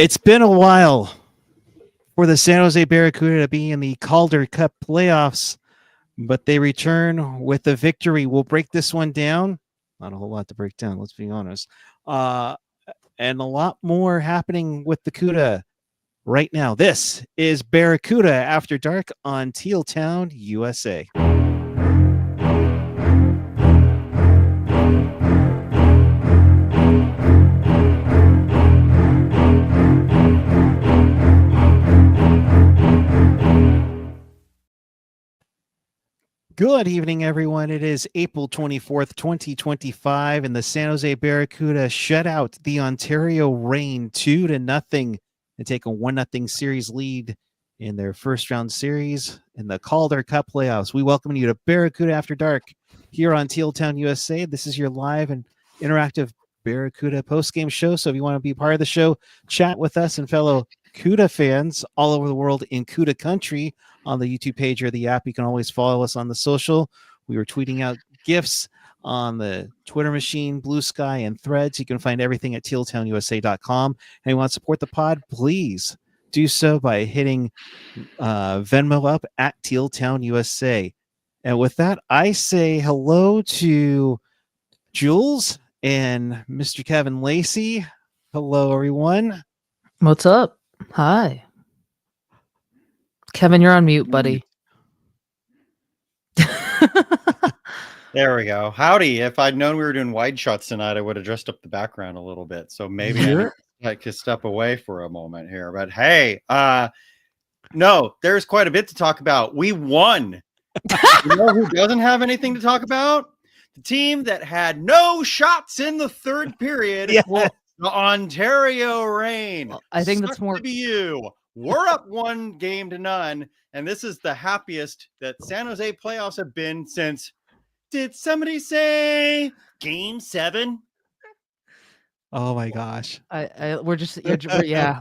It's been a while for the San Jose Barracuda to be in the Calder Cup playoffs, but they return with a victory. We'll break this one down. Not a whole lot to break down, let's be honest. And a lot more happening with the Cuda right now. This is Barracuda After Dark on Teal Town, USA. Good evening, everyone. It is April 24th, 2025, and the San Jose Barracuda shut out the Ontario Reign 2-0 and take a 1-0 series lead in their first round series in the Calder Cup playoffs. We welcome you to Barracuda After Dark here on Teal Town, USA. This is your live and interactive Barracuda post-game show. So if you want to be part of the show, chat with us and fellow Cuda fans all over the world in Cuda country on the YouTube page or the app. You can always follow us on the social. We were tweeting out gifts on the Twitter machine, Blue Sky, and Threads. You can find everything at tealtownusa.com. And you want to support the pod, please do so by hitting Venmo up at Teal Town USA. And with that, I say hello to Jules and Mr. Kevin Lacey. Hello, everyone. What's up? Hi. Kevin, you're on mute, buddy. There we go. Howdy. If I'd known we were doing wide shots tonight, I would have dressed up the background a little bit. So maybe I could step away for a moment here. But hey, no, there's quite a bit to talk about. We won. You know who doesn't have anything to talk about? The team that had no shots in the third period. Yeah. The Ontario Reign. Well, I think that's more to be you. We're up 1-0, and this is the happiest that San Jose playoffs have been since, did somebody say Game 7? Oh my gosh. We're just yeah.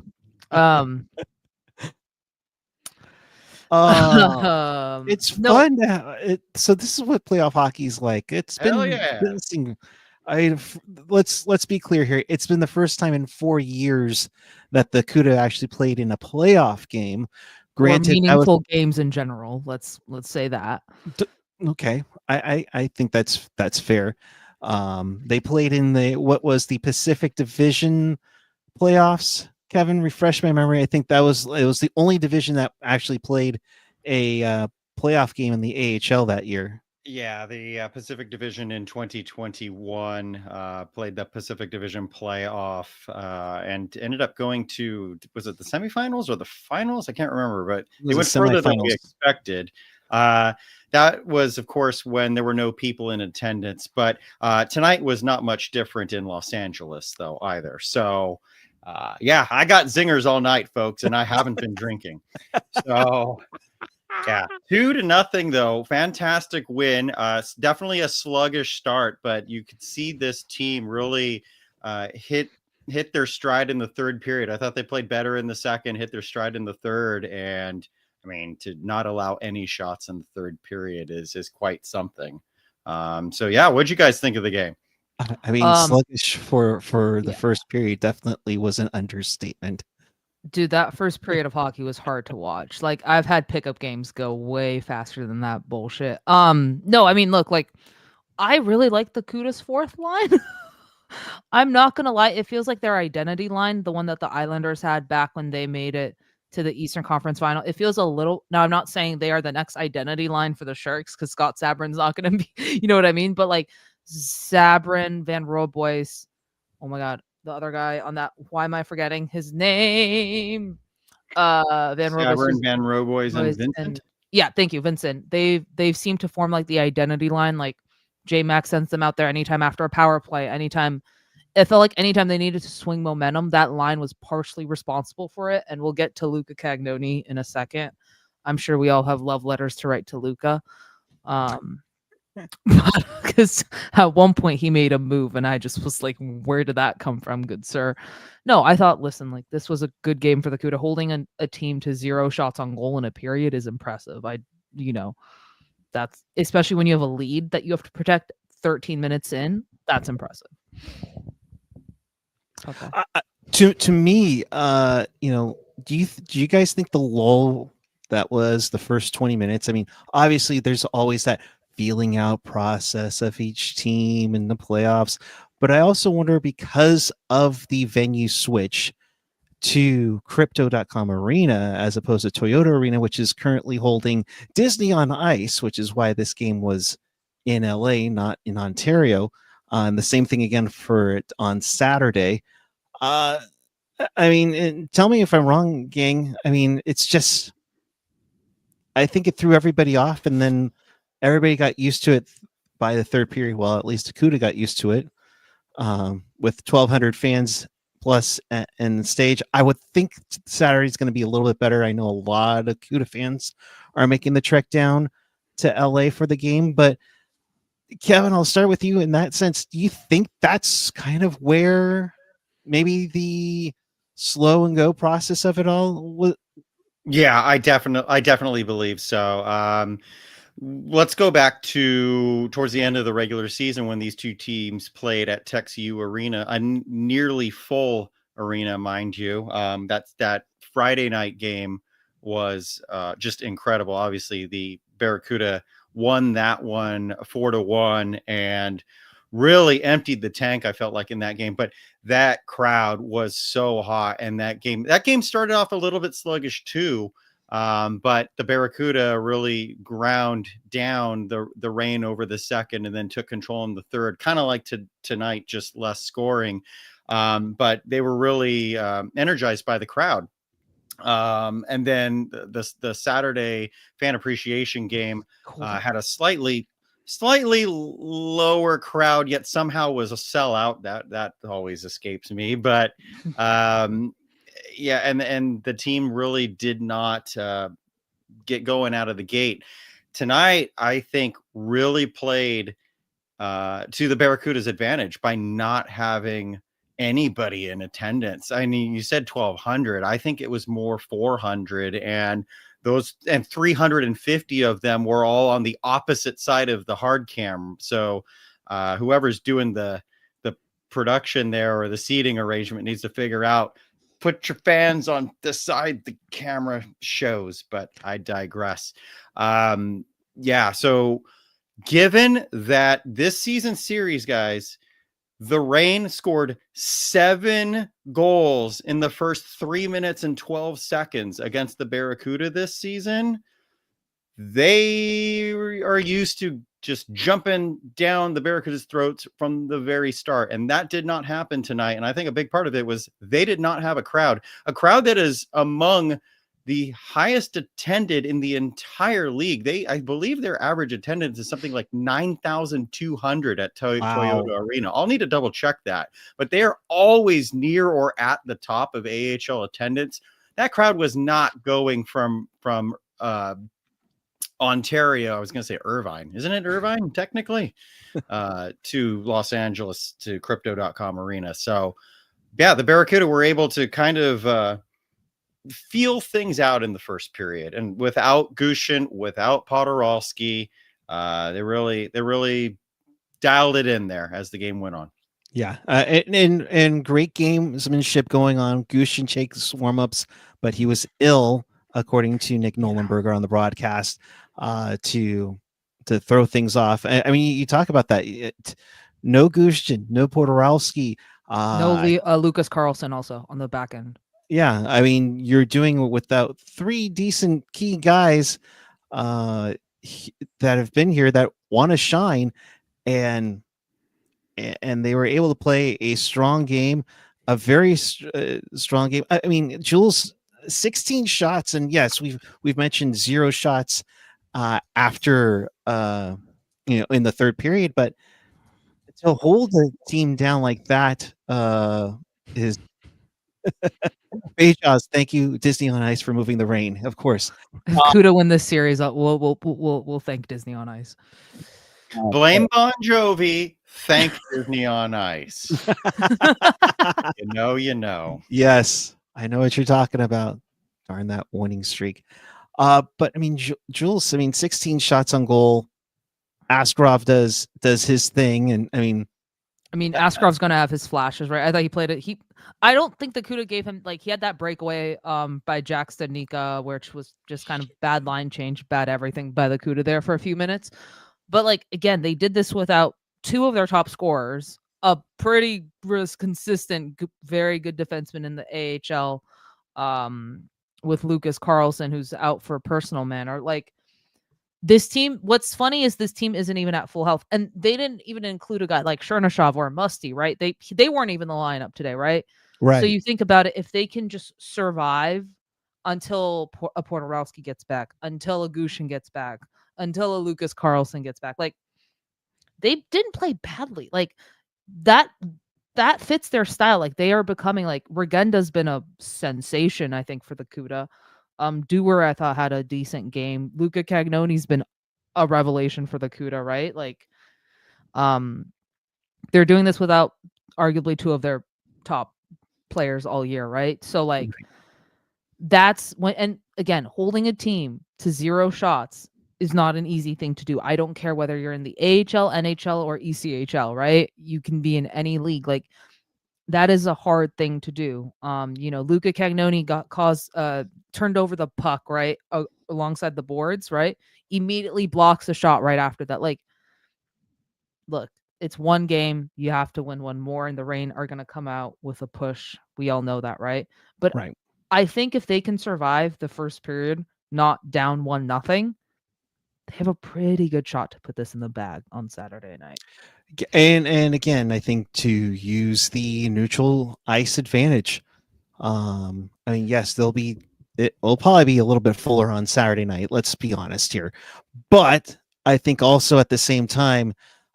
It's fun to have so this is what playoff hockey's like. It's been let's be clear here. It's been the first time in 4 years that the Cuda actually played in a playoff game. Granted, meaningful games in general. Let's say that. Okay, I think that's fair. They played in the Pacific Division playoffs. Kevin, refresh my memory. I think it was the only division that actually played a playoff game in the AHL that year. Yeah, the Pacific Division in 2021 played the Pacific Division playoff and ended up going to, was it the semifinals or the finals? I can't remember, but it went further than we expected. That was, of course, when there were no people in attendance. But tonight was not much different in Los Angeles, though, either. So, yeah, I got zingers all night, folks, and I haven't been drinking. So... yeah, 2-0 though. Fantastic win. Definitely a sluggish start, but you could see this team really hit their stride in the third period. I thought they played better in the second, hit their stride in the third, and I mean, to not allow any shots in the third period is quite something. So yeah, what'd you guys think of the game? I mean, sluggish for the first period definitely was an understatement. Dude, that first period of hockey was hard to watch. Like, I've had pickup games go way faster than that bullshit. No, I mean, look, like, I really like the Cuda's fourth line. I'm not gonna lie, it feels like their identity line, the one that the Islanders had back when they made it to the Eastern Conference Final. It feels a little. Now, I'm not saying they are the next identity line for the Sharks because Scott Sabrin's not gonna be. You know what I mean? But like Sabrin, Van Roboys. Oh my God. The other guy on that, why am I forgetting his name? Van Roboys and Vincent. Yeah, thank you, Vincent. They've seemed to form like the identity line. Like J-Mac sends them out there anytime after a power play. Anytime it felt like anytime they needed to swing momentum, that line was partially responsible for it. And we'll get to Luca Cagnoni in a second. I'm sure we all have love letters to write to Luca. Because at one point he made a move and I just was like, where did that come from, good sir? No, I thought, listen, like this was a good game for the Cuda. Holding a team to 0 shots on goal in a period is impressive. That's especially when you have a lead that you have to protect 13 minutes in. That's impressive. Okay. To me, do you guys think the lull that was the first 20 minutes? I mean, obviously there's always that feeling out process of each team in the playoffs, but I also wonder, because of the venue switch to crypto.com arena as opposed to Toyota Arena, which is currently holding Disney on Ice, which is why this game was in LA, not in Ontario. And the same thing again for it on Saturday. Uh, I mean, tell me if I'm wrong, gang. I mean, it's just, I think it threw everybody off, and then everybody got used to it by the third period. Well, at least Akuta got used to it, with 1,200 fans plus in the stage. I would think Saturday's going to be a little bit better. I know a lot of Akuta fans are making the trek down to LA for the game, but Kevin, I'll start with you in that sense. Do you think that's kind of where maybe the slow and go process of it all was? Yeah, I definitely believe so. Let's go back to towards the end of the regular season when these two teams played at TexU Arena, a nearly full arena, mind you. That Friday night game was just incredible. Obviously, the Barracuda won that one 4-1 and really emptied the tank, I felt like, in that game. But that crowd was so hot, and that game started off a little bit sluggish too. But the Barracuda really ground down the Reign over the second, and then took control in the third, kind of like tonight, just less scoring. But they were really energized by the crowd. And then the Saturday fan appreciation game had a slightly lower crowd, yet somehow was a sellout. That always escapes me, but yeah, and the team really did not get going out of the gate. Tonight, I think, really played to the Barracuda's advantage by not having anybody in attendance. I mean, you said 1,200. I think it was more 400, and 350 of them were all on the opposite side of the hard cam. So whoever's doing the production there, or the seating arrangement, needs to figure out, put your fans on the side the camera shows. But I digress. Yeah, so given that this season series, guys, the Reign scored 7 goals in the first 3 minutes and 12 seconds against the Barracuda this season, they are used to just jumping down the Barracuda's throats from the very start. And that did not happen tonight. And I think a big part of it was they did not have a crowd that is among the highest attended in the entire league. I believe their average attendance is something like 9,200 at Toyota Arena. I'll need to double check that, but they are always near or at the top of AHL attendance. That crowd was not going from Ontario. I was going to say Irvine. Isn't it Irvine technically? To Los Angeles, to crypto.com arena. So yeah, the Barracuda were able to kind of feel things out in the first period, and without Gushin, without Podorowski, they really dialed it in there as the game went on. Yeah, and great gamesmanship going on. Gushin takes warm-ups, but he was ill, according to Nick Nolenberger on the broadcast, to throw things off. I mean, you talk about that. No Gushin, no Podorowski, no Lucas Carlson also on the back end. Yeah, I mean, you're doing it without 3 decent key guys that have been here that want to shine, and they were able to play a strong game, a very strong game. I mean, Jules, 16 shots, and yes, we've mentioned 0 shots after in the third period, but to hold the team down like that is. Bejas, thank you, Disney on Ice, for moving the Reign. Of course, Kuda win this series. We'll thank Disney on Ice. Blame Bon Jovi. Thank Disney on Ice. You know. Yes, I know what you're talking about. Darn that winning streak. But I mean, Jules. I mean, 16 shots on goal. Askarov does his thing, and I mean, Askarov's gonna have his flashes, right? I thought he played it. I don't think the Cuda gave him like he had that breakaway by Jack Stanika, which was just kind of bad line change, bad everything by the Cuda there for a few minutes. But like again, they did this without two of their top scorers, a pretty consistent, very good defenseman in the AHL, with Lucas Carlson, who's out for a personal matter. Like this team, what's funny is this team isn't even at full health, and they didn't even include a guy like Chernyshov or Musty, right? They weren't even the lineup today, right? Right. So you think about it, if they can just survive until a Portorowski gets back, until a Gushin gets back, until a Lucas Carlson gets back, like they didn't play badly. Like that fits their style. Like they are becoming like Regenda's been a sensation, I think, for the Cuda. Dewar, I thought, had a decent game. Luca Cagnoni's been a revelation for the Cuda, right? Like, they're doing this without arguably two of their top players all year, right? So like, that's when, and again, holding a team to 0 shots is not an easy thing to do. I don't care whether you're in the AHL, NHL, or ECHL, right? You can be in any league. Like, that is a hard thing to do. Luca Cagnoni turned over the puck, right? Alongside the boards, right? Immediately blocks the shot right after that. Like, look, it's one game. You have to win one more, and the Reign are going to come out with a push. We all know that, right? But Right. I think if they can survive the first period, not down 1-0, they have a pretty good shot to put this in the bag on Saturday night. And again, I think to use the neutral ice advantage. I mean, yes, it will probably be a little bit fuller on Saturday night. Let's be honest here, but I think also at the same time,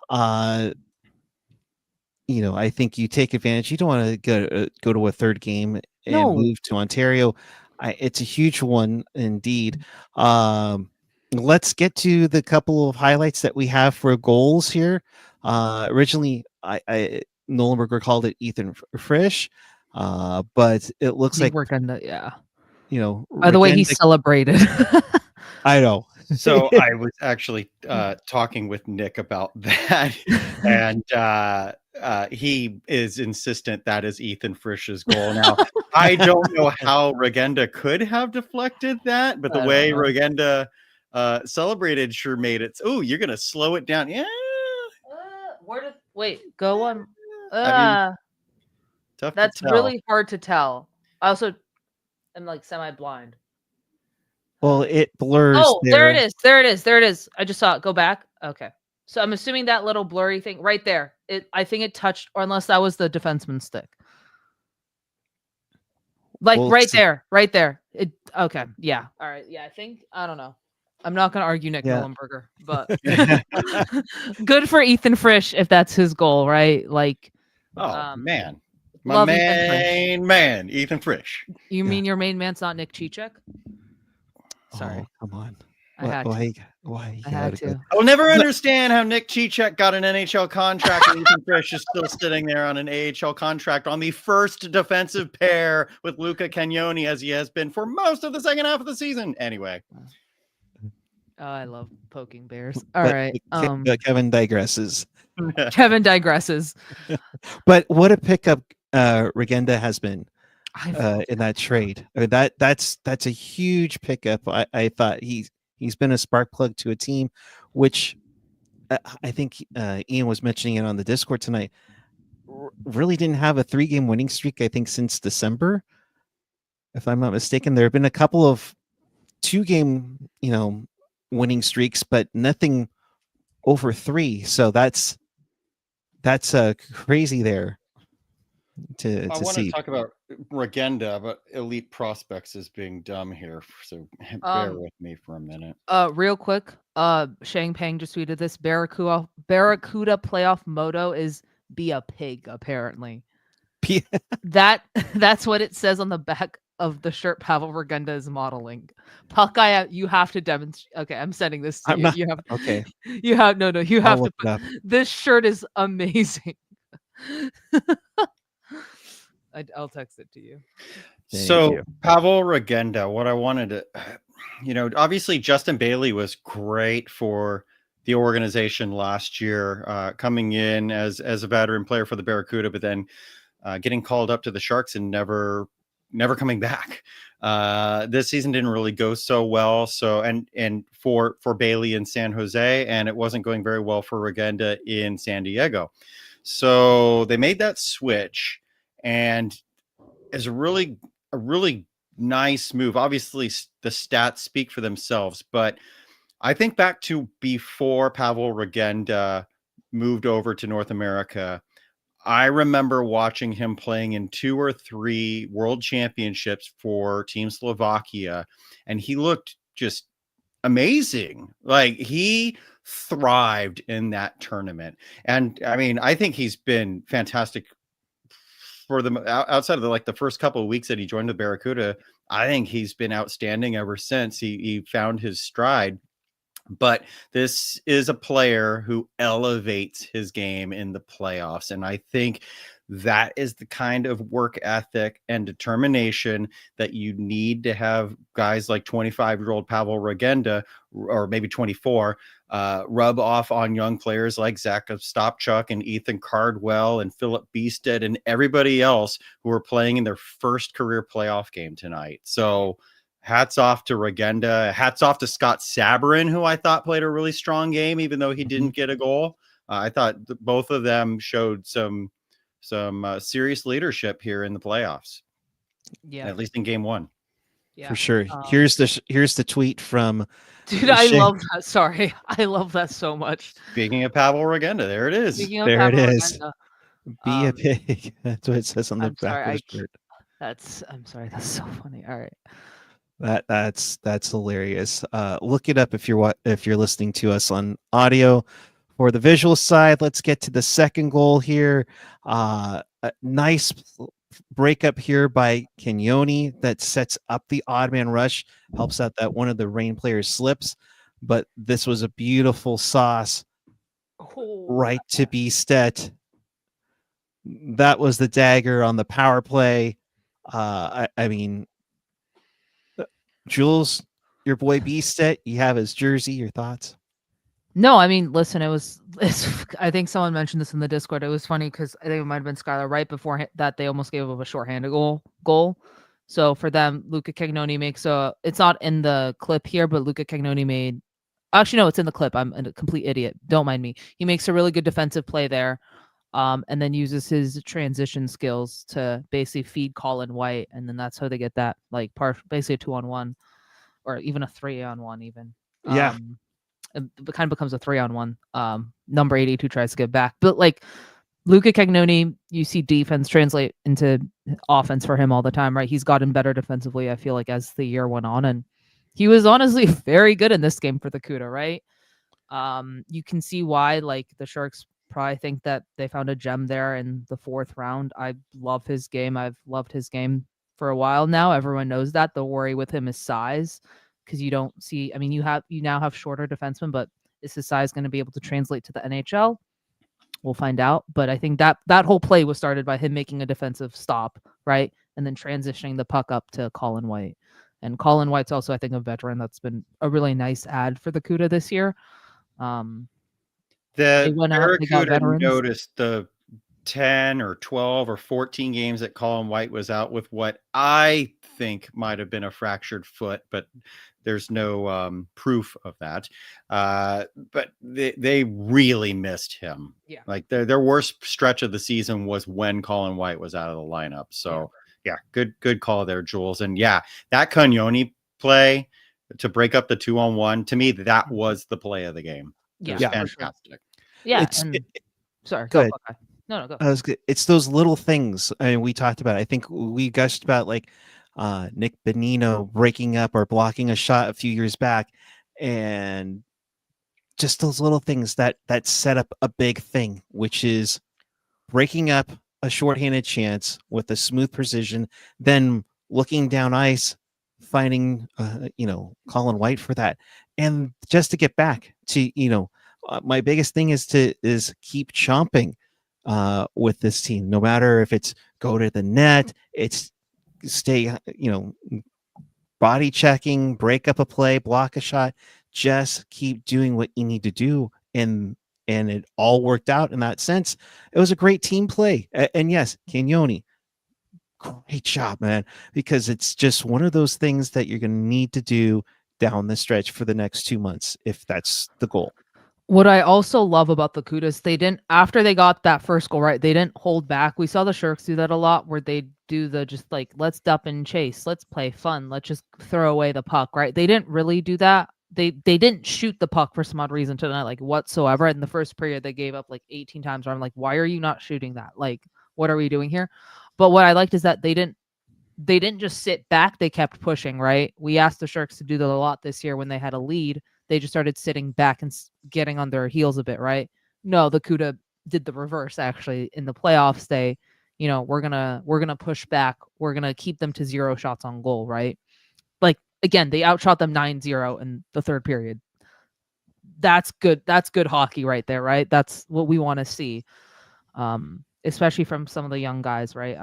I think you take advantage. You don't want to go to a third game and move to Ontario. It's a huge one indeed. Let's get to the couple of highlights that we have for goals here. Originally, Nolenberger called it Ethan Frisch, but it looks like Regenda, by the way he celebrated. I know. So I was actually talking with Nick about that, and he is insistent that is Ethan Frisch's goal. Now, I don't know how Regenda could have deflected that, but the way Regenda celebrated sure made it. Oh, you're gonna slow it down, yeah. Go on. I mean, tough. That's really hard to tell. I also am like semi-blind. Well, it blurs. Oh, there it is. I just saw it. Go back. Okay. So I'm assuming that little blurry thing right there. I think it touched, or unless that was the defenseman's stick. Like right there. Okay. Yeah. All right. Yeah. I don't know. I'm not going to argue Nick Nolenberger, but good for Ethan Frisch if that's his goal, right? Like, man, my main man, Ethan Frisch. You mean your main man's not Nick Cicek? Sorry, come on. Why? I had to. I'll never understand how Nick Cicek got an NHL contract and Ethan Frisch is still sitting there on an AHL contract on the first defensive pair with Luca Cagnoni, as he has been for most of the second half of the season. Anyway. Oh, I love poking bears. All right. Kevin digresses. But what a pickup Regenda has been in that trade. I mean, that's a huge pickup. I thought he's been a spark plug to a team, which I think Ian was mentioning it on the Discord tonight. Really didn't have a 3-game winning streak, I think, since December, if I'm not mistaken. There have been a couple of 2-game, winning streaks, but nothing over 3. So that's crazy there. I want to talk about Regenda, but elite prospects is being dumb here. So bear with me for a minute. Real quick, Shang Pang just tweeted this. Barracuda playoff motto is "Be a pig." Apparently, that's what it says on the back of the shirt Pavol Regenda is modeling. Puckguy, you have to demonstrate. Okay, I'm sending this to you. You have okay. You have You have to. This shirt is amazing. I'll text it to you. So Pavol Regenda, what I wanted to, obviously Justin Bailey was great for the organization last year, coming in as a veteran player for the Barracuda, but then getting called up to the Sharks and never coming back. This season didn't really go so well. So and for Bailey in San Jose, and it wasn't going very well for Regenda in San Diego. So they made that switch, and it's a really nice move. Obviously, the stats speak for themselves, but I think back to before Pavol Regenda moved over to North America. I remember watching him playing in 2 or 3 world championships for Team Slovakia, and he looked just amazing. Like, he thrived in that tournament. And I mean, I think he's been fantastic for them outside of the first couple of weeks that he joined the Barracuda. I think he's been outstanding ever since he found his stride. But this is a player who elevates his game in the playoffs. And I think that is the kind of work ethic and determination that you need to have guys like 25-year-old Pavol Regenda, or maybe 24, rub off on young players like Zach Ostapchuk and Ethan Cardwell and Philip Bystedt and everybody else who are playing in their first career playoff game tonight. So hats off to Regenda. Hats off to Scott Sabourin, who I thought played a really strong game, even though he didn't get a goal. I thought both of them showed some serious leadership here in the playoffs. Yeah, at least in game 1. Yeah, for sure. Here's the tweet from. Dude, I love that. Sorry, I love that so much. Speaking of Pavol Regenda, there it is. There it is. Be a pig. That's what it says on the back of the shirt. I'm sorry. That's so funny. All right. That's hilarious. Look it up if you're listening to us on audio. For the visual side, let's get to the second goal here. A nice breakup here by Kenyoni that sets up the odd man rush, helps out that one of the Reign players slips. But this was a beautiful sauce right to Bystedt. That was the dagger on the power play. I mean, Jules, your boy Bystedt, you have his jersey. Your thoughts? No, I mean, listen, I think someone mentioned this in the Discord. It was funny because I think it might have been Skylar right before that they almost gave up a shorthanded goal. So for them, Luca Cagnoni makes it's not in the clip here, but Luca Cagnoni made, actually, no, it's in the clip. I'm a complete idiot. Don't mind me. He makes a really good defensive play there. And then uses his transition skills to basically feed Colin White, and then that's how they get that basically a 2-on-1, or even a 3-on-1 even. Yeah, it kind of becomes a 3-on-1. Number 82 tries to get back, but Luca Cagnoni, you see defense translate into offense for him all the time, right? He's gotten better defensively, I feel like, as the year went on, and he was honestly very good in this game for the CUDA, right? You can see why the Sharks probably think that they found a gem there in the 4th round. I love his game. I've loved his game for a while now. Everyone knows that. The worry with him is size, because you don't see, I mean, you now have shorter defensemen, but is his size going to be able to translate to the NHL? We'll find out. But I think that whole play was started by him making a defensive stop, right? And then transitioning the puck up to Colin White. And Colin White's also, I think, a veteran that's been a really nice add for the CUDA this year. The Barracuda noticed the 10 or 12 or 14 games that Colin White was out with what I think might have been a fractured foot, but there's no proof of that. But they really missed him. Yeah. Their worst stretch of the season was when Colin White was out of the lineup. So yeah, good call there, Jules. And yeah, that Cagnoni play to break up the 2-on-1, to me, that was the play of the game. Yeah, fantastic. Sure. Yeah. Sorry, go ahead. No, go. It's those little things. I mean, we talked about. I think we gushed about Nick Bonino breaking up or blocking a shot a few years back, and just those little things that set up a big thing, which is breaking up a shorthanded chance with a smooth precision, then looking down ice, finding Colin White for that, and just to get back to my biggest thing is keep chomping with this team, no matter if it's go to the net, it's stay body checking, break up a play, block a shot, just keep doing what you need to do, and and it all worked out in that sense. It was a great team play. And yes, Cagnoni, great job, man, because it's just one of those things that you're going to need to do down the stretch for the next 2 months if that's the goal. What I also love about the Kudas, they didn't, after they got that first goal, right, they didn't hold back. We saw the Sharks do that a lot, where they do the just like, let's dump and chase, let's play fun, let's just throw away the puck, right? They didn't really do that. They didn't shoot the puck for some odd reason tonight, like whatsoever. In the first period, they gave up like 18 times. Where I'm like, why are you not shooting that? Like, what are we doing here? But what I liked is that they didn't just sit back. They kept pushing, right? We asked the Sharks to do that a lot this year when they had a lead. They just started sitting back and getting on their heels a bit, right? No, the Cuda did the reverse actually in the playoffs. They, we're gonna push back. We're gonna keep them to 0 shots on goal, right? Like again, they outshot them 9-0 in the third period. That's good. That's good hockey right there, right? That's what we want to see, especially from some of the young guys, right?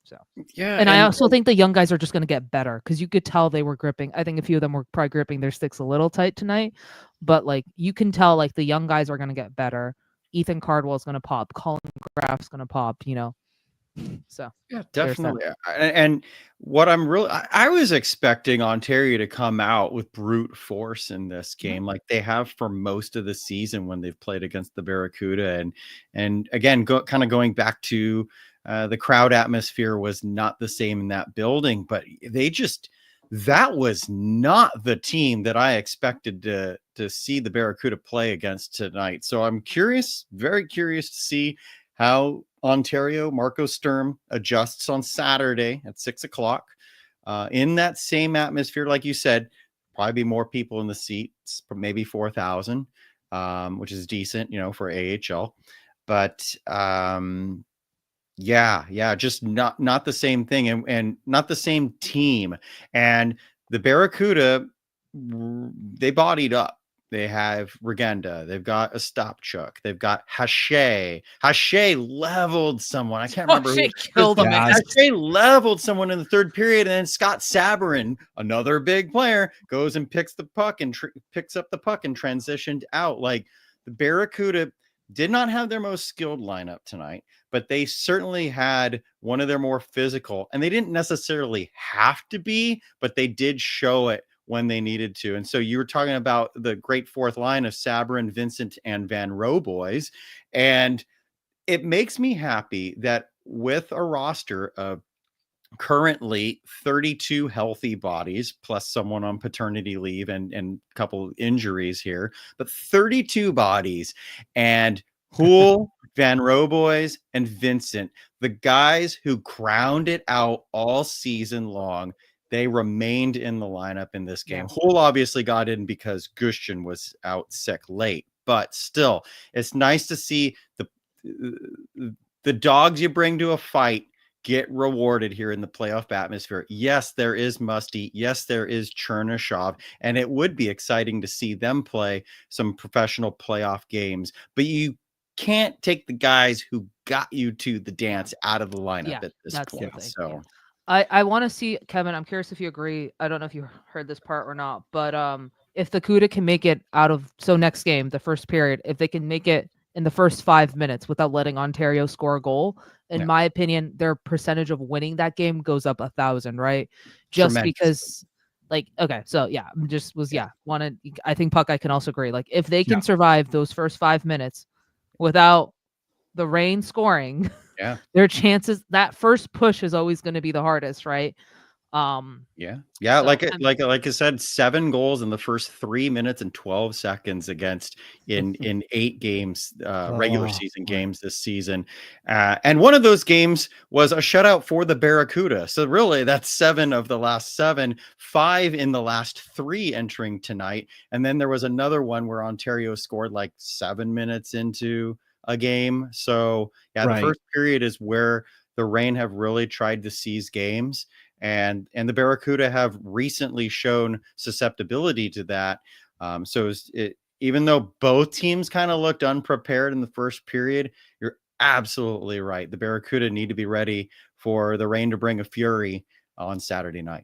So Yeah, and I also think the young guys are just going to get better, because you could tell they were gripping. I think a few of them were probably gripping their sticks a little tight tonight, but like you can tell like the young guys are going to get better. Ethan Cardwell's going to pop. Colin Graff's going to pop. So yeah, there's that. definitely. And what I was expecting Ontario to come out with brute force in this game, like they have for most of the season when they've played against the Barracuda. And again, kind of going back to the crowd atmosphere was not the same in that building, but that was not the team that I expected to see the Barracuda play against tonight. So I'm curious, very curious to see how Ontario, Marco Sturm adjusts on Saturday at 6:00 in that same atmosphere. Like you said, probably be more people in the seats, maybe 4,000, which is decent, for AHL. But yeah, just not the same thing, and not the same team. And the Barracuda, they bodied up. They have Regenda. They've got Ostapchuk. They've got Hache. Hache leveled someone. I can't remember who. Killed him. Hache leveled someone in the third period, and then Scott Sabarin, another big player, goes and picks the puck and picks up the puck and transitioned out. Like the Barracuda did not have their most skilled lineup tonight, but they certainly had one of their more physical, and they didn't necessarily have to be, but they did show it when they needed to. And so you were talking about the great fourth line of Sabrin, Vincent, and Van Roboys. And it makes me happy that with a roster of currently 32 healthy bodies, plus someone on paternity leave and a couple injuries here, but 32 bodies, and Hool, Van Roboys, and Vincent, the guys who crowned it out all season long, they remained in the lineup in this game. Yeah. Hool obviously got in because Gushchin was out sick late, but still, it's nice to see the dogs you bring to a fight get rewarded here in the playoff atmosphere. Yes, there is Musty. Yes, there is Chernyshov, and it would be exciting to see them play some professional playoff games, but you can't take the guys who got you to the dance out of the lineup at this point. So I want to see, Kevin, I'm curious if you agree. I don't know if you heard this part or not, but if the Cuda can make it out of, so next game, the first period, if they can make it in the first 5 minutes without letting Ontario score a goal, in my opinion, their percentage of winning that game goes up 1,000, right? Just because, like, okay, so yeah, I think Puckguy can also agree. Like, if they can survive those first 5 minutes without the Reign scoring, their chances, that first push is always going to be the hardest, right? So, like I said, 7 goals in the first 3 minutes and 12 seconds against in 8 games, regular season games this season, and one of those games was a shutout for the Barracuda. So really, that's 7 of the last 7, 5 in the last 3 entering tonight, and then there was another one where Ontario scored like 7 minutes into a game. So the first period is where the Reign have really tried to seize games. And the Barracuda have recently shown susceptibility to that. So even though both teams kind of looked unprepared in the first period, you're absolutely right. The Barracuda need to be ready for the Reign to bring a fury on Saturday night.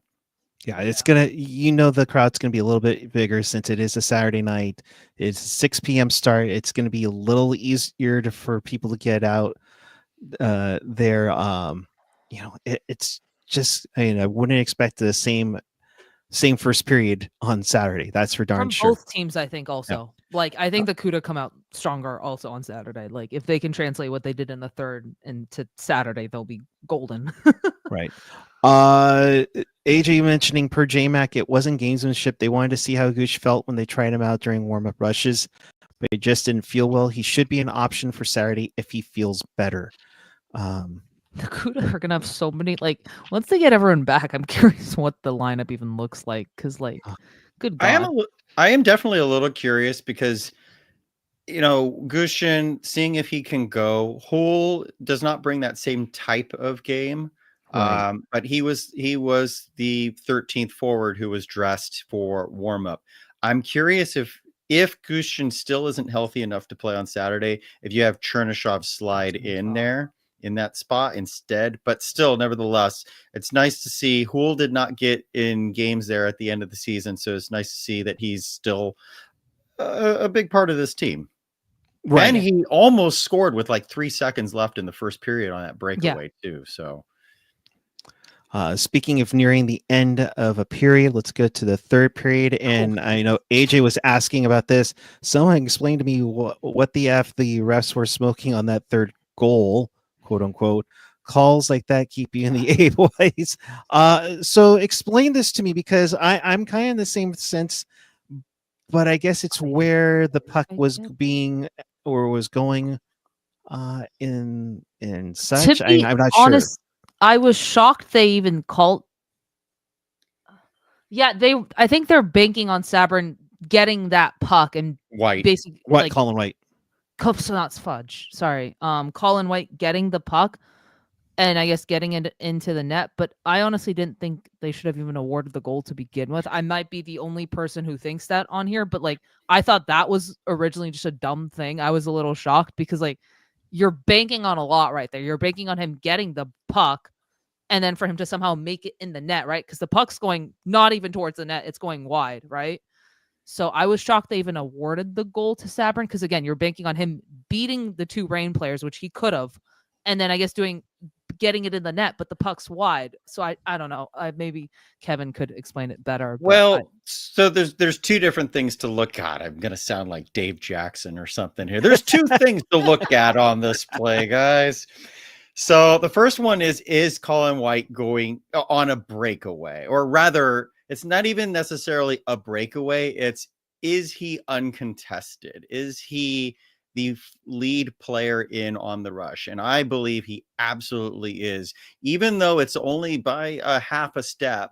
Yeah, it's gonna. The crowd's gonna be a little bit bigger since it is a Saturday night. It's 6 p.m. start. It's gonna be a little easier for people to get out there. It's just. I wouldn't expect the same first period on Saturday. That's for darn From sure. both teams, I think also. Like I think the CUDA come out stronger also on Saturday. Like if they can translate what they did in the third into Saturday, they'll be golden. Right. AJ mentioning per JMac, it wasn't gamesmanship. They wanted to see how Gooch felt when they tried him out during warm-up rushes, but it just didn't feel well. He should be an option for Saturday if he feels better. The CUDA are gonna have so many. Like once they get everyone back, I'm curious what the lineup even looks like. Because good God, I am definitely a little curious because Gushin, seeing if he can go. Hull does not bring that same type of game. Right. But he was the 13th forward who was dressed for warm up. I'm curious if Gushin still isn't healthy enough to play on Saturday, if you have Chernyshov slide in there in that spot instead. But still, nevertheless, it's nice to see Hull did not get in games there at the end of the season. So it's nice to see that he's still a big part of this team. Right. And he almost scored with like 3 seconds left in the first period on that breakaway too. So speaking of nearing the end of a period, let's go to the third period. And I know AJ was asking about this. Someone explained to me what the refs were smoking on that third goal, quote unquote. Calls like that keep you in the A, boys. So explain this to me, because I'm kind of in the same sense, but I guess it's where the puck was being or was going in such. I'm not honest, sure. I was shocked they even called. Yeah, I think they're banking on Sabrin getting that puck and basically Colin White. So not Fudge. Sorry. Colin White getting the puck and I guess getting it into the net. But I honestly didn't think they should have even awarded the goal to begin with. I might be the only person who thinks that on here, but I thought that was originally just a dumb thing. I was a little shocked because you're banking on a lot right there. You're banking on him getting the puck and then for him to somehow make it in the net, right? Because the puck's going not even towards the net. It's going wide, right? So I was shocked they even awarded the goal to Sabrin because, again, you're banking on him beating the two Reign players, which he could have, and then I guess getting it in the net, but the puck's wide. So I don't know. Maybe Kevin could explain it better. So there's two different things to look at. I'm going to sound like Dave Jackson or something here. There's two things to look at on this play, guys. So the first one is Colin White going on a breakaway, or rather, it's not even necessarily a breakaway. Is he uncontested? Is he the lead player in on the rush? And I believe he absolutely is, even though it's only by a half a step.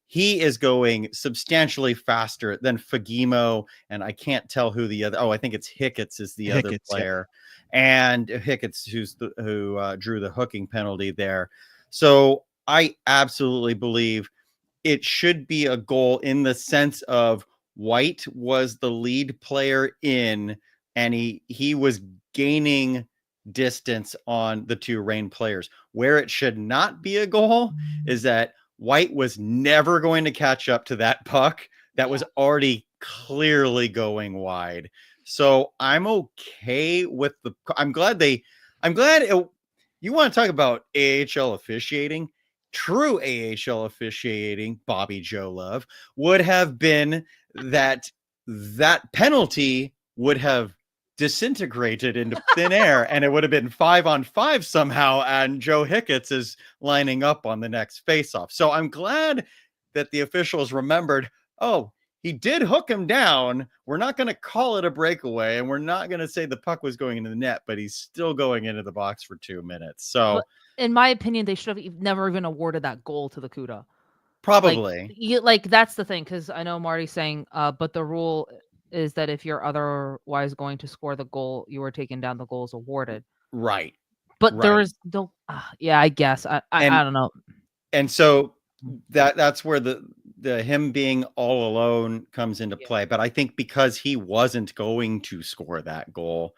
He is going substantially faster than Fagimo, and I can't tell who the other. I think it's Hicketts is the other player, and Hicketts who drew the hooking penalty there. So I absolutely believe it should be a goal in the sense of White was the lead player in, and he was gaining distance on the two Reign players. Where it should not be a goal is that White was never going to catch up to that puck that was already clearly going wide. So I'm okay with I'm glad you want to talk about AHL officiating. True AHL officiating, Bobby Joe Love, would have been that penalty would have disintegrated into thin air and it would have been 5-on-5 somehow, and Joe Hicketts is lining up on the next faceoff. So I'm glad that the officials remembered, he did hook him down. We're not going to call it a breakaway, and we're not going to say the puck was going into the net, but he's still going into the box for 2 minutes. So in my opinion, they should have never even awarded that goal to the CUDA. Probably. That's the thing, because I know Marty's saying, but the rule is that if you're otherwise going to score the goal, you are taken down, the goal is awarded. Right. But there is no, I guess. I don't know. And so that's where the him being all alone comes into play. But I think because he wasn't going to score that goal,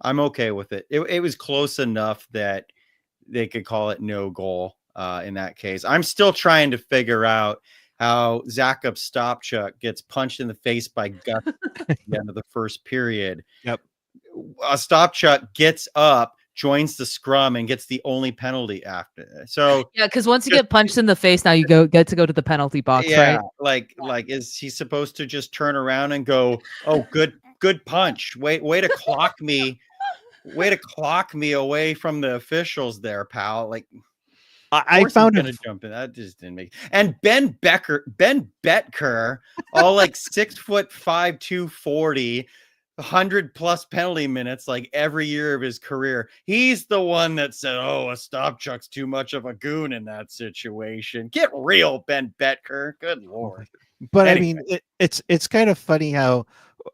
I'm okay with it. It was close enough that they could call it no goal. in that case. I'm still trying to figure out how Jakub Stopchuk gets punched in the face by Gus at the end of the first period. Yep. Stopchuk gets up, joins the scrum, and gets the only penalty after. So yeah, because once you get punched in the face, now you get to go to the penalty box, right? Like is he supposed to just turn around and go, "Oh, good punch. Way to clock me. Way to clock me away from the officials there, pal." Like, I found gonna jump in. That just didn't make. And Ben Betker, all like 6'5", 240, 100+ penalty minutes, like every year of his career. He's the one that said, "Oh, a Stopchuk's too much of a goon in that situation." Get real, Ben Betker. Good lord. But Anyway. I mean, it's kind of funny how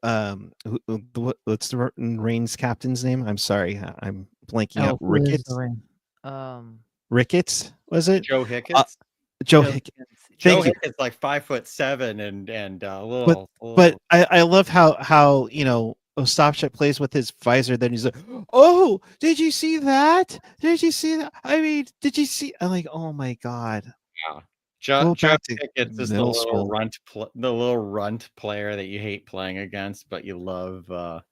what's the Reigns captain's name? I'm sorry, I'm blanking out. Ricketts, was it? Joe Hicketts. Joe Hicketts. Joe Hicketts like 5'7" and a little. But I love how Ostapchuk plays with his visor. Then he's like, "Oh, did you see that? Did you see that? I mean, did you see?" I'm like, "Oh my god." Yeah. Joe Hicketts is the school. little runt player that you hate playing against, but you love to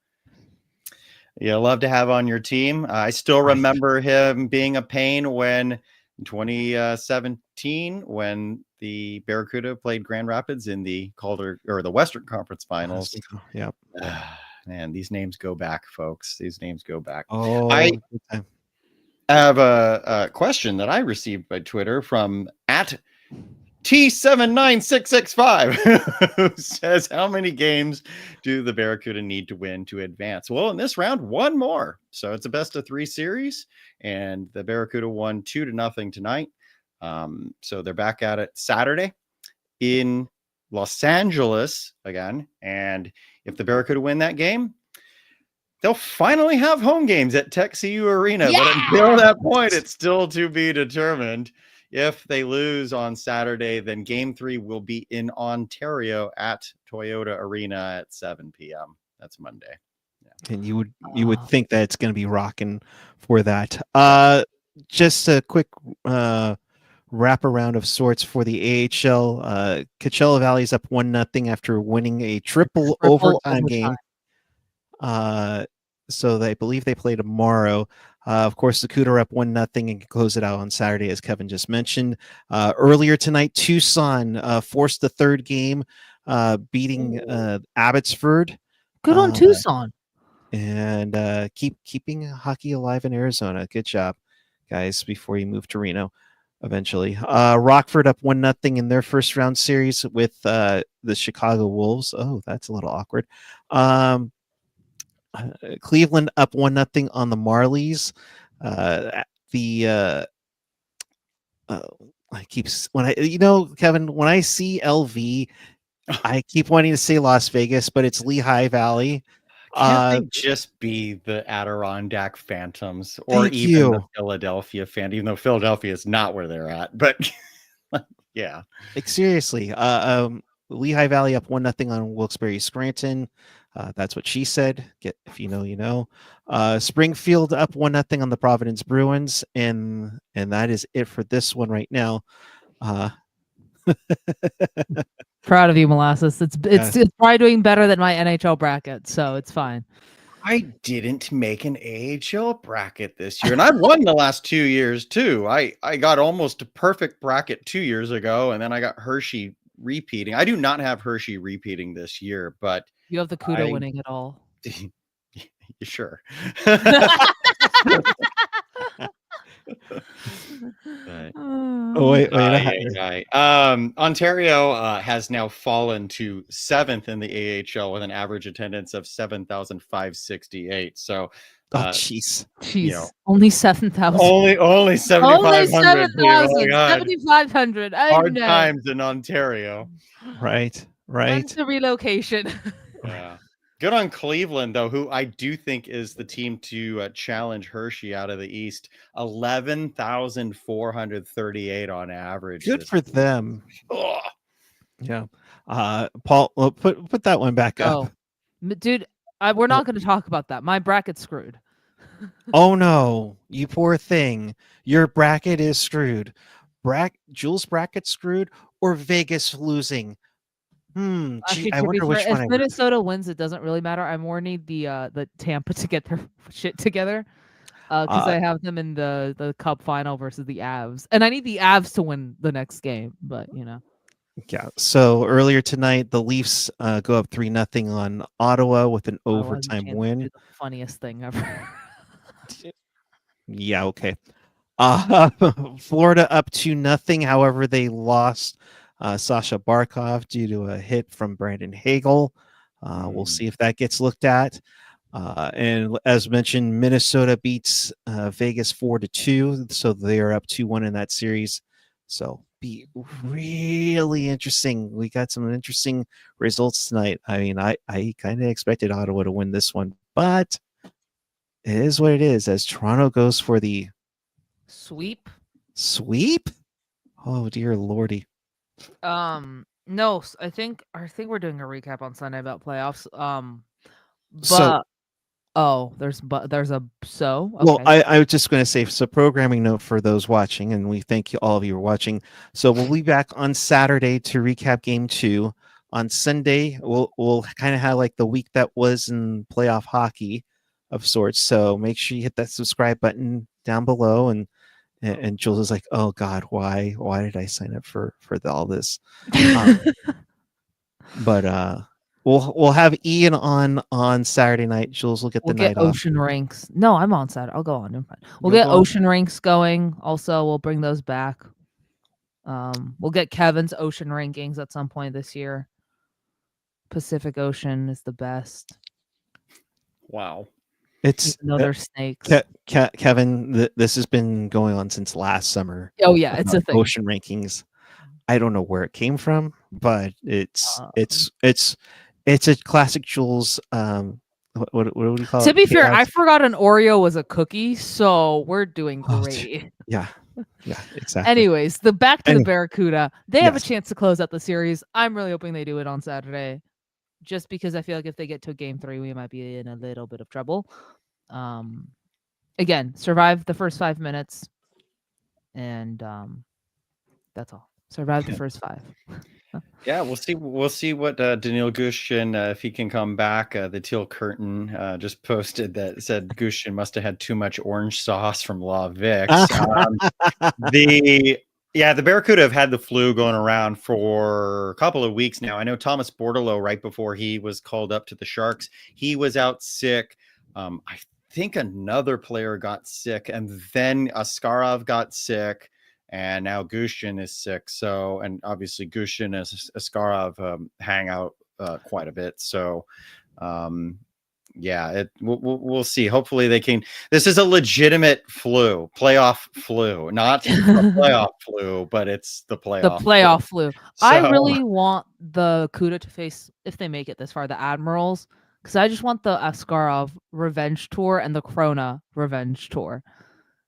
have on your team. I still remember him being a pain when in 2017 when the Barracuda played Grand Rapids in the Calder or the Western Conference Finals. Yep. Man, these names go back, folks. These names go back. Oh, I have a question that I received by Twitter from @T79665 who says, "How many games do the Barracuda need to win to advance?" Well, in this round, one more. So it's a best of 3 series, and the Barracuda won 2-0 tonight. So they're back at it Saturday in Los Angeles again. And if the Barracuda win that game, they'll finally have home games at TechCU Arena. Yeah! But until that point, it's still to be determined. If they lose on Saturday, then Game 3 will be in Ontario at Toyota Arena at 7 p.m. That's Monday. Yeah. And you would think that it's going to be rocking for that. Just a quick wraparound of sorts for the AHL. Coachella Valley's up 1-0 after winning a triple overtime game. So I believe they play tomorrow. Of course, the CUDA are up 1-0 and can close it out on Saturday, as Kevin just mentioned. Earlier tonight, Tucson forced the third game, beating Abbotsford. Good on Tucson. And keeping hockey alive in Arizona. Good job, guys, before you move to Reno eventually. Rockford up 1-0 in their first round series with the Chicago Wolves. Oh, that's a little awkward. Cleveland up 1-0 on the Marlies. Kevin, when I see LV, I keep wanting to say Las Vegas, but it's Lehigh Valley. Can't they just be the Adirondack Phantoms or even the Philadelphia Phantom, even though Philadelphia is not where they're at, but yeah. Like seriously, Lehigh Valley up 1-0 on Wilkes-Barre Scranton. That's what she said. If you know, you know. Springfield up 1-0 on the Providence Bruins, and that is it for this one right now. Proud of you, Molasses. It's probably doing better than my NHL bracket, so it's fine. I didn't make an AHL bracket this year, and I've won the last 2 years too. I got almost a perfect bracket 2 years ago, and then I got Hershey repeating. I do not have Hershey repeating this year, but you have the CUDA winning it all. Sure. Ontario has now fallen to 7th in the AHL with an average attendance of 7,568. So, jeez, only 7,000. Only 7,500. 7,500. Hard times in Ontario. Right. When's the relocation? Yeah. Good on Cleveland, though, who I do think is the team to challenge Hershey out of the East. 11,438 on average. Good for them. Oh. Yeah. Paul, put that one back up. Dude, we're not going to talk about that. My bracket's screwed. Oh, no. You poor thing. Your bracket is screwed. Jules bracket screwed or Vegas losing? Actually, I to be wonder fair, which if one I would. Minnesota wins, it doesn't really matter. I more need the Tampa to get their shit together. Because I have them in the Cup final versus the Avs, and I need the Avs to win the next game. But Yeah. So earlier tonight, the Leafs go up 3-0 on Ottawa with an Ottawa has a overtime chance to win. do the funniest thing ever. Yeah. Okay. Florida up 2-0. However, they lost Sasha Barkov due to a hit from Brandon Hagel. We'll see if that gets looked at. And as mentioned, Minnesota beats Vegas 4-2, so they are up 2-1 in that series. So be really interesting. We got some interesting results tonight. I mean, I kind of expected Ottawa to win this one, but it is what it is. As Toronto goes for the Sweep. Oh dear lordy. No, I think we're doing a recap on Sunday about playoffs. But So there's a okay. Well, I was just going to say, so programming note for those watching, and we thank you all of you for watching. So we'll be back on Saturday to recap Game 2. On Sunday, we'll kind of have like the week that was in playoff hockey of sorts. So make sure you hit that subscribe button down below. And Jules is like, oh God, why did I sign up for all this? But we'll have Ian on Saturday night. Jules will get we'll the get night off. Ocean Rinks. No, I'm on Saturday. I'll go on. Never mind. We'll You'll get go on? Ocean Rinks going. Also, we'll bring those back. We'll get Kevin's Ocean rankings at some point this year. Pacific Ocean is the best. Wow. It's even though they're snakes. Kevin, this has been going on since last summer. Oh yeah, it's a thing. Ocean rankings. I don't know where it came from, but it's a classic Jules. What do you call it? To be fair, I forgot an Oreo was a cookie, so we're doing great. Yeah, exactly. Anyways, back to the Barracuda. They have a chance to close out the series. I'm really hoping they do it on Saturday, just because I feel like if they get to Game 3, we might be in a little bit of trouble. Again, survive the first 5 minutes, and that's all. Survive the first 5. Yeah, we'll see what Daniil Gushchin, if he can come back. The Teal Curtain just posted that said Gushchin must have had too much orange sauce from La Vix. The Barracuda have had the flu going around for a couple of weeks now. I know Thomas Bordelot, right before he was called up to the Sharks, he was out sick. I think another player got sick, and then Askarov got sick. And now Gushchin is sick. So, and obviously Gushchin and Askarov hang out quite a bit. So, we'll see. Hopefully they can. This is a legitimate playoff flu, not a playoff flu, but it's the playoff flu. So, I really want the Cuda to face, if they make it this far, the Admirals, because I just want the Askarov revenge tour and the Krona revenge tour.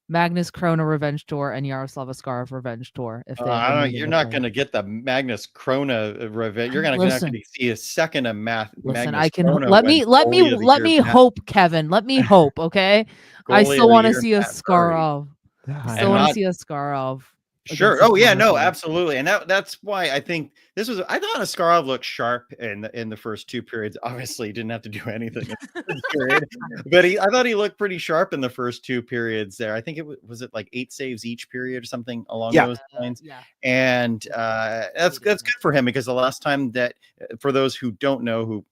Magnus Krona Revenge Tour and Yaroslav Askarov Revenge Tour. If they you're not going to get the Magnus Krona revenge. You're not going to see a second of Listen, Magnus I can Krona let me hope, Kevin. Let me hope, okay? I still want to see Askarov. I still want to see Askarov. Sure. Oh yeah, no, absolutely. And that's why I think I thought Askarov looked sharp in the first 2 periods. Obviously, he didn't have to do anything in the third period, but I thought he looked pretty sharp in the first 2 periods there. I think it was like 8 saves each period or something along those lines. And that's good for him, because the last time that, for those who don't know, who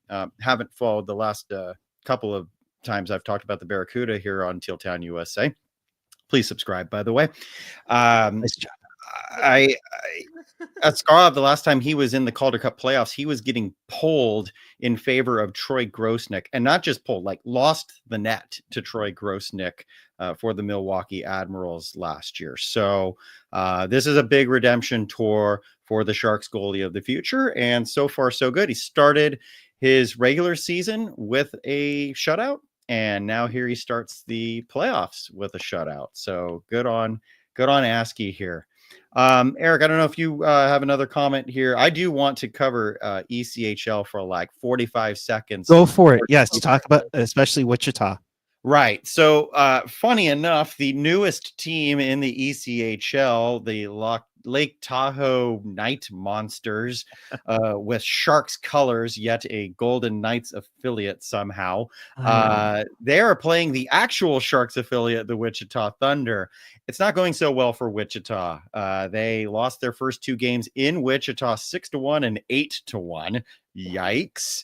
haven't followed the last couple of times I've talked about the Barracuda here on Teal Town USA. Please subscribe, by the way. Nice job. Askarov, the last time he was in the Calder Cup playoffs, he was getting pulled in favor of Troy Grosnick, and not just pulled, like lost the net to Troy Grosnick for the Milwaukee Admirals last year. So this is a big redemption tour for the Sharks goalie of the future, and so far so good. He started his regular season with a shutout, and now here he starts the playoffs with a shutout. So good on Askey here. Eric, I don't know if you have another comment here. I do want to cover ECHL for like 45 seconds. Go for it. Yes, talk about especially Wichita. Right. So, funny enough, the newest team in the ECHL, the Lake Tahoe Night Monsters, with Sharks colors, yet a Golden Knights affiliate somehow. They are playing the actual Sharks affiliate, the Wichita Thunder. It's not going so well for Wichita. They lost their first 2 games in Wichita 6-1 and 8-1. Yikes.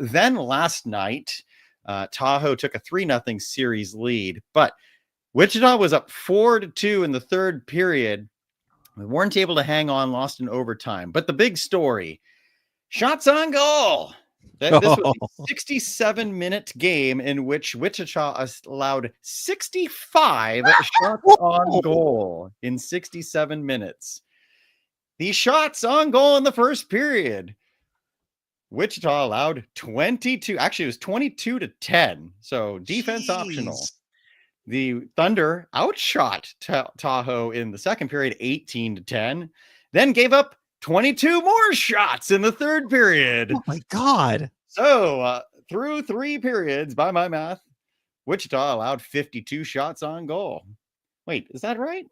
Then last night, Tahoe took a 3-0 series lead, but Wichita was up 4-2 in the third period. We weren't able to hang on, lost in overtime. But the big story, shots on goal. This was a 67-minute game in which Wichita allowed 65 shots on goal in 67 minutes. The shots on goal in the first period, Wichita allowed 22. Actually, it was 22-10. So defense optional. The Thunder outshot Tahoe in the second period, 18-10. Then gave up 22 more shots in the third period. Oh my God. So through 3 periods, by my math, Wichita allowed 52 shots on goal. Wait, is that right?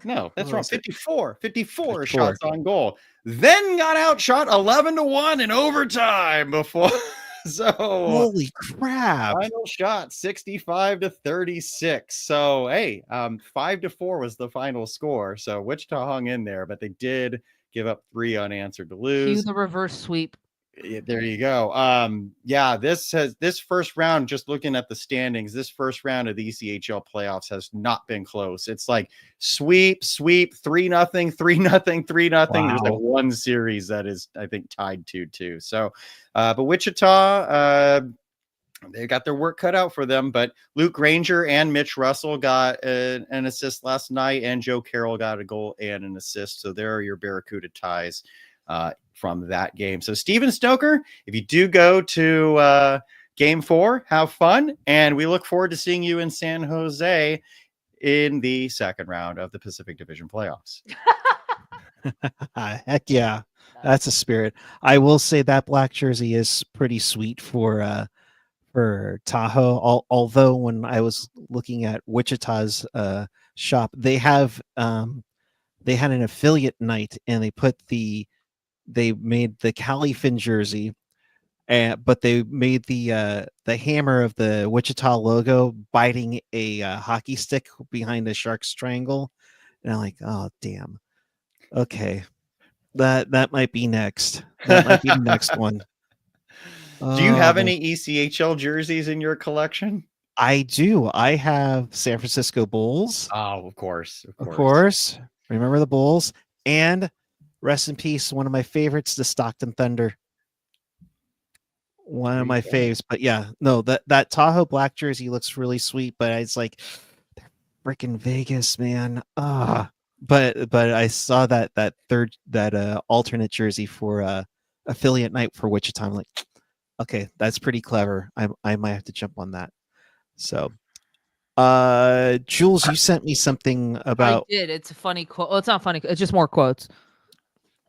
No, that's wrong. 54 shots on goal. Then got outshot 11-1 in overtime before. So holy crap. Final shot 65-36. So hey, 5-4 was the final score. So Wichita hung in there, but they did give up 3 unanswered to lose. Cue the reverse sweep. There you go. Yeah, this first round, just looking at the standings, this first round of the ECHL playoffs has not been close. It's like sweep, 3-0, 3-0, 3-0. Wow. There's like one series that is, I think, tied 2-2. So, but Wichita, they got their work cut out for them. But Luke Granger and Mitch Russell got an assist last night, and Joe Carroll got a goal and an assist. So there are your Barracuda ties from that game. So Steven Stoker, if you do go to game 4, have fun, and we look forward to seeing you in San Jose in the second round of the Pacific Division playoffs. Heck yeah, that's a spirit. I will say that black jersey is pretty sweet for Tahoe. Although when I was looking at Wichita's shop, they had an affiliate night, and they made the Califin jersey, but they made the hammer of the Wichita logo biting a hockey stick behind the Sharks triangle, and I'm like, oh damn, okay, that might be next. That might be the next one. Do you have any ECHL jerseys in your collection? I do. I have San Francisco Bulls. Oh, of course. Remember the Bulls, and rest in peace, one of my favorites, the Stockton Thunder. One of my faves. But yeah, no, that Tahoe black jersey looks really sweet, but it's like freaking Vegas, man. But I saw that alternate jersey for affiliate night for Wichita. I'm like, okay, that's pretty clever. I might have to jump on that. So Jules, you sent me something about. I did. It's a funny quote. Well, it's not funny. It's just more quotes.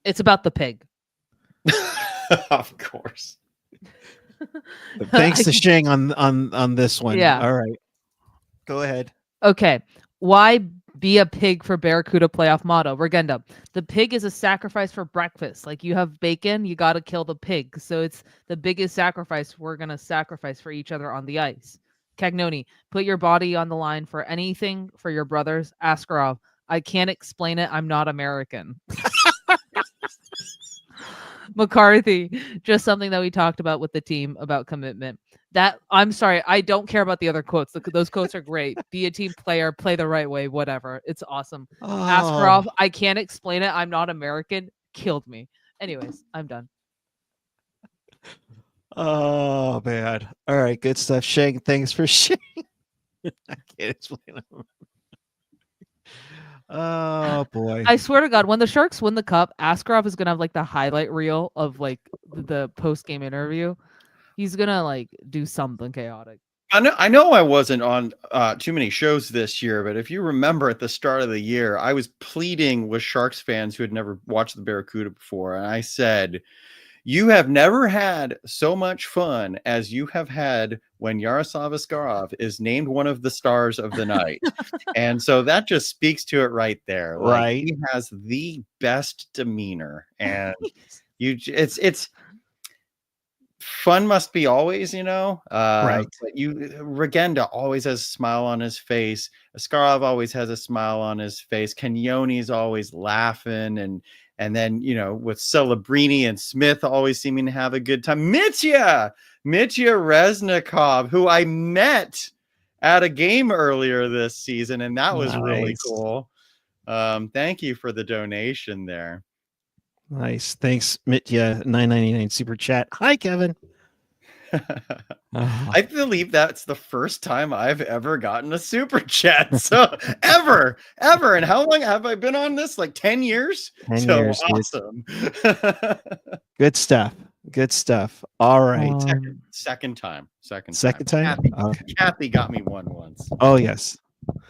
It's about the pig. Of course. Thanks to Shang on this one. Yeah. All right. Go ahead. Okay. Why be a pig for Barracuda playoff motto? Regenda. The pig is a sacrifice for breakfast. Like, you have bacon, you got to kill the pig. So it's the biggest sacrifice we're going to sacrifice for each other on the ice. Cagnoni. Put your body on the line for anything for your brothers. Askarov. I can't explain it. I'm not American. McCarthy, just something that we talked about with the team about commitment. That, I'm sorry, I don't care about the other quotes. Those quotes are great. Be a team player, play the right way, whatever. It's awesome. Askarov, I can't explain it. I'm not American. Killed me. Anyways, I'm done. Oh man. All right, good stuff. Shang, thanks for sharing. I can't explain it. Oh boy. I swear to God, when the Sharks win the cup, Askarov is gonna have like the highlight reel of like the post-game interview. He's gonna like do something chaotic. I know I wasn't on too many shows this year, but if you remember at the start of the year, I was pleading with Sharks fans who had never watched the Barracuda before, and I said, you have never had so much fun as you have had when Yaroslav Askarov is named one of the stars of the night. And so that just speaks to it right there. Like, Right. he has the best demeanor, and it's fun must be always, Right. but Regenda always has a smile on his face. Askarov always has a smile on his face. Kenyoni's always laughing, and then, with Celebrini and Smith always seeming to have a good time. Mitya Reznikov, who I met at a game earlier this season, and that was really Nice. cool. Thank you for the donation there. Nice. Thanks, Mitya, $9.99 super chat. Hi, Kevin. I believe that's the first time I've ever gotten a super chat. So ever. And how long have I been on this? Like 10 years? 10 years. Awesome. Good stuff. All right. Second time. Kathy got me one once. Oh, yes.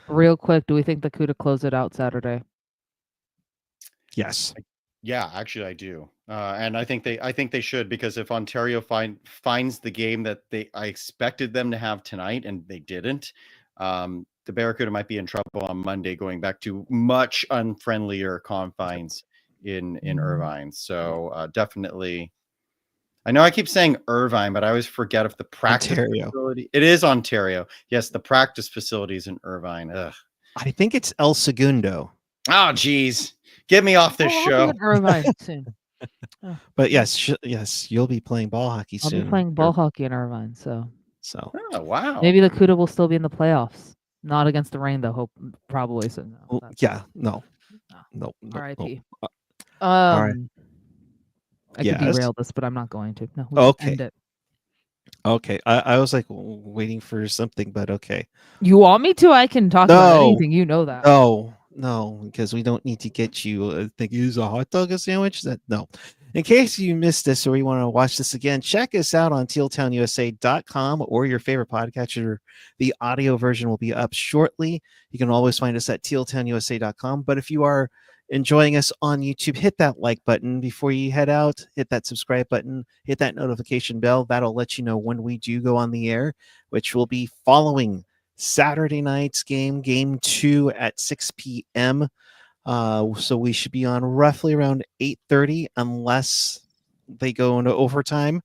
Real quick, do we think the CUDA close it out Saturday? Yes. Yeah, actually, I do, and I think they should, because if Ontario finds the game that I expected them to have tonight and they didn't, the Barracuda might be in trouble on Monday, going back to much unfriendlier confines in Irvine. So definitely, I know I keep saying Irvine, but I always forget if the practice facility. It is Ontario. Yes, the practice facility is in Irvine. Ugh. I think it's El Segundo. Oh, geez. Get me off this show. Irvine soon. But yes, you'll be playing ball hockey soon. I'll be playing ball hockey in Irvine, so. Oh, wow. Maybe the CUDA will still be in the playoffs. Not against the Rain, though. Probably. So no. No. R.I.P. All right. I could derail this, but I'm not going to. No. Okay. End it. Okay. I was like waiting for something, but okay. You want me to? I can talk about anything. You know that. No, because we don't need to get you think use a hot dog a sandwich. No. In case you missed this or you want to watch this again, check us out on tealtownusa.com or your favorite podcatcher. The audio version will be up shortly. You can always find us at tealtownusa.com. But if you are enjoying us on YouTube, hit that like button before you head out. Hit that subscribe button. Hit that notification bell. That'll let you know when we do go on the air, which will be following Saturday night's game 2 at 6 p.m. So we should be on roughly around 8:30 unless they go into overtime.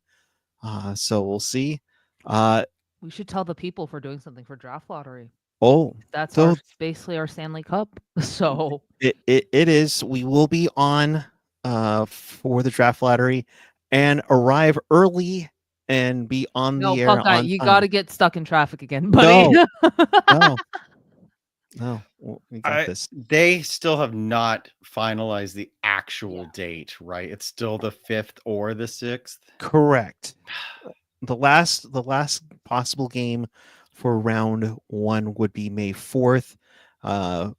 So we'll see. We should tell the people for doing something for draft lottery. Oh, that's basically our Stanley Cup. So it is. We will be on for the draft lottery and arrive early and be on the air. Puckguy, you got to get stuck in traffic again, buddy. No, we got this. They still have not finalized the actual date, right? It's still the 5th or the 6th. Correct. The last possible game for round 1 would be May 4th.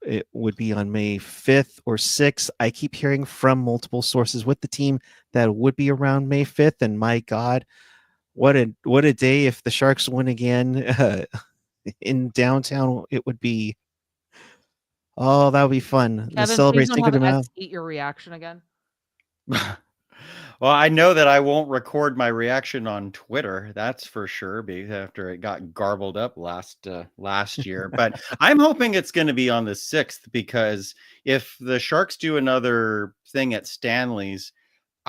It would be on May 5th or 6th. I keep hearing from multiple sources with the team that would be around May 5th, and my God, what a day if the Sharks win again in downtown. It would be, that would be fun. Kevin, to celebrate please don't have eat your reaction again. Well, I know that I won't record my reaction on Twitter. That's for sure, because after it got garbled up last year. But I'm hoping it's going to be on the 6th, because if the Sharks do another thing at Stanley's,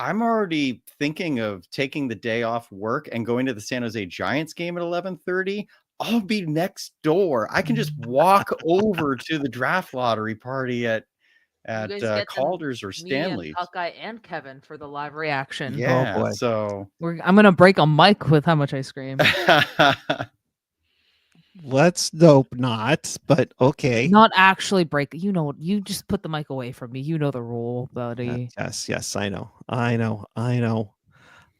I'm already thinking of taking the day off work and going to the San Jose Giants game at 11:30. I'll be next door. I can just walk over to the draft lottery party at Calder's or Stanley's. Puckguy and Kevin for the live reaction. Yeah, oh boy. So I'm gonna break a mic with how much I scream. Let's hope not, but okay. Not actually break. You just put the mic away from me. You know the rule, buddy. Yes, I know.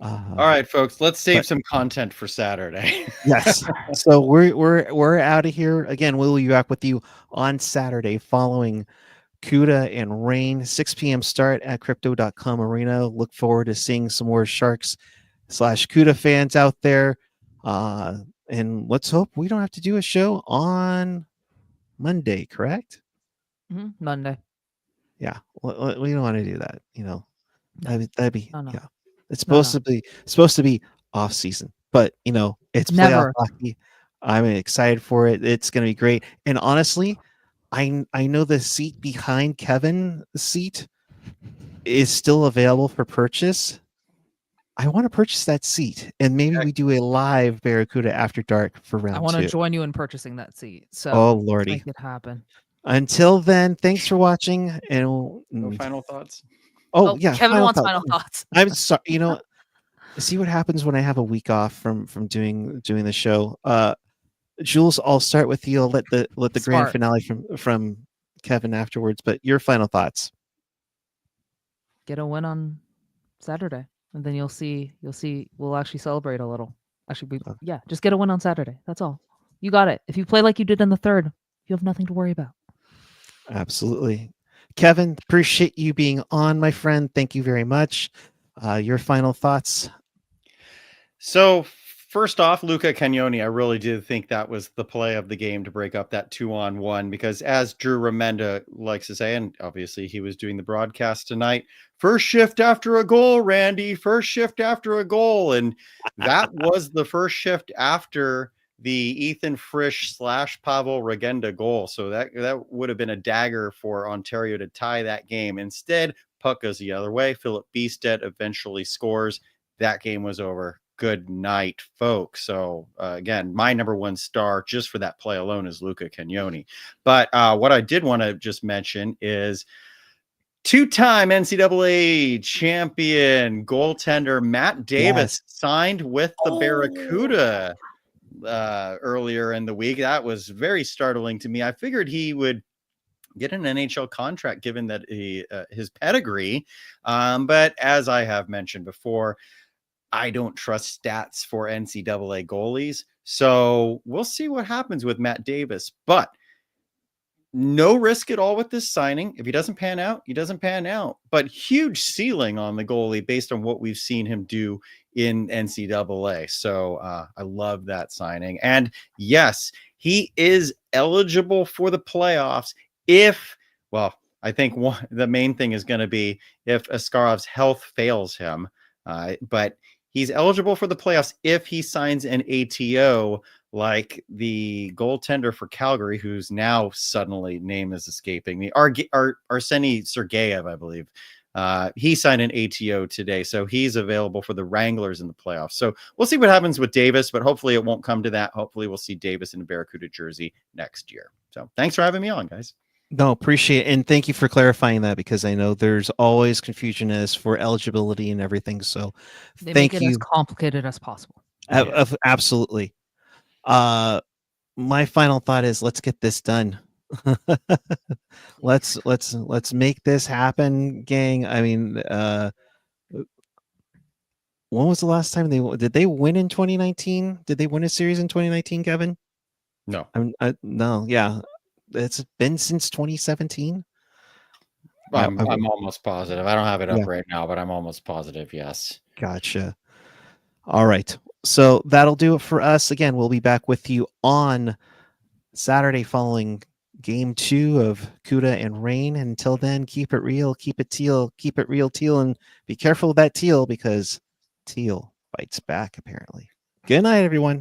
All right, folks, let's save some content for Saturday. Yes. So we're out of here. Again, we'll be back with you on Saturday following CUDA and Rain, 6 p.m. start at crypto.com arena. Look forward to seeing some more Sharks / CUDA fans out there. And let's hope we don't have to do a show on Monday, correct? Monday. Yeah. We don't want to do that. That'd be no. Yeah. It's supposed to be off season. but it's Never. playoff hockey. I'm excited for it. It's going to be great. And honestly, I know the seat behind Kevin's seat is still available for purchase. I want to purchase that seat, and maybe we do a live Barracuda After Dark for round I want 2. to join you in purchasing that seat. So Oh let's lordy! make it happen. Until then, thanks for watching. And No final thoughts. oh yeah, Kevin wants final thoughts. I'm sorry. See what happens when I have a week off from doing the show. Jules, I'll start with you. I'll let the grand Smart. finale from Kevin afterwards. But your final thoughts. Get a win on Saturday, and then you'll see. We'll actually celebrate a little. Actually, just get a win on Saturday. That's all. You got it. If you play like you did in the third, you have nothing to worry about. Absolutely. Kevin, appreciate you being on, my friend. Thank you very much. Your final thoughts. So first off, Luca Cagnoni, I really did think that was the play of the game to break up that 2-on-1, because as Drew Regenda likes to say, and obviously he was doing the broadcast tonight, first shift after a goal, Randy, first shift after a goal. And that was the first shift after the Ethan Frisch / Pavol Regenda goal. So that would have been a dagger for Ontario to tie that game. Instead, puck goes the other way. Philip Bystedt eventually scores. That game was over. Good night, folks. So again, my number one star just for that play alone is Luca Cagnoni. But what I did want to just mention is two-time NCAA champion goaltender Matt Davis signed with the Barracuda earlier in the week. That was very startling to me. I figured he would get an NHL contract given that his pedigree. But as I have mentioned before, I don't trust stats for NCAA goalies. So we'll see what happens with Matt Davis. But no risk at all with this signing. If he doesn't pan out, he doesn't pan out. But huge ceiling on the goalie based on what we've seen him do in NCAA. So I love that signing. And yes, he is eligible for the playoffs I think the main thing is going to be if Askarov's health fails him. But he's eligible for the playoffs if he signs an ATO like the goaltender for Calgary, whose now suddenly name is escaping me, Arseny Sergeyev, I believe. He signed an ATO today, so he's available for the Wranglers in the playoffs. So we'll see what happens with Davis, but hopefully it won't come to that. Hopefully we'll see Davis in a Barracuda jersey next year. So thanks for having me on, guys. No, appreciate it. And thank you for clarifying that, because I know there's always confusion as for eligibility and everything. So They thank make it you. as complicated as possible. Absolutely. My final thought is let's get this done. let's make this happen, gang. I mean, when was the last time did they win in 2019? Did they win a series in 2019, Kevin? No. No. Yeah. It's been since 2017. I'm almost positive. I don't have it up right now, but I'm almost positive. Yes. Gotcha. All right. So that'll do it for us. Again, we'll be back with you on Saturday following game 2 of Cuda and Rain. Until then, keep it real, keep it teal, keep it real, Teal, and be careful of that teal, because Teal bites back, apparently. Good night, everyone.